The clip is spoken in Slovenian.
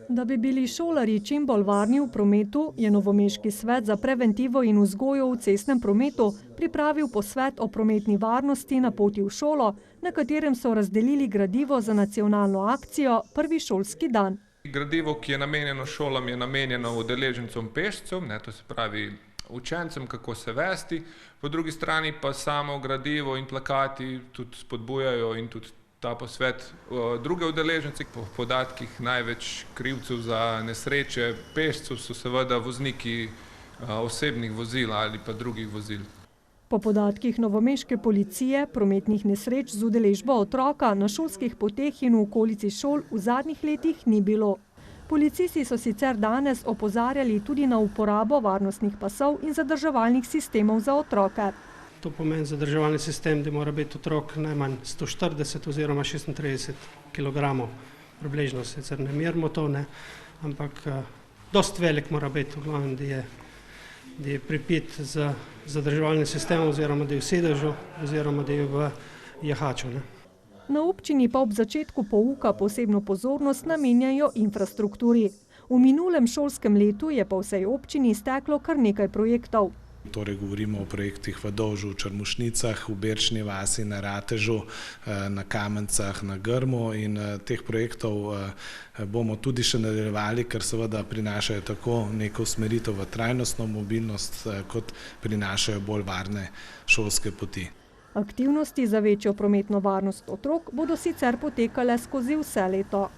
Da bi bili šolarji čim bolj varni v prometu, je Novomeški svet za preventivo in vzgojo v cestnem prometu pripravil posvet o prometni varnosti na poti v šolo, na katerem so razdelili gradivo za nacionalno akcijo Prvi šolski dan. Gradivo, ki je namenjeno šolam, je namenjeno udeležencem pešcev, to se pravi učencem, kako se vesti, po drugi strani pa samo gradivo in plakati tudi spodbujajo in tudi ta posvet druge udeležence. Po podatkih največ krivcev za nesreče pešcev so seveda vozniki osebnih vozil ali pa drugih vozil. Po podatkih novomeške policije, prometnih nesreč z udeležbo otroka na šolskih poteh in v okolici šol v zadnjih letih ni bilo. Policisti so sicer danes opozarjali tudi na uporabo varnostnih pasov in zadrževalnih sistemov za otroke. To pomeni zadrževalni sistem, da mora biti otrok najmanj 140 oziroma 36 kg. Približno sicer ne merimo to, ampak dosti velik mora biti, v glavnem, da je pripit z zadrževalnim sistemom oziroma da je v sedežu oziroma da je v jahaču. Na občini pa ob začetku pouka posebno pozornost namenjajo infrastrukturi. V minulem šolskem letu je po vsej občini steklo kar nekaj projektov. Torej govorimo o projektih v Dovžu, v Črmušnicah, v Berčni vasi, na Ratežu, na Kamencah, na Grmu in teh projektov bomo tudi še nadaljevali, ker seveda prinašajo tako neko usmeritev v trajnostno mobilnost, kot prinašajo bolj varne šolske poti. Aktivnosti za večjo prometno varnost otrok bodo sicer potekale skozi vse leto.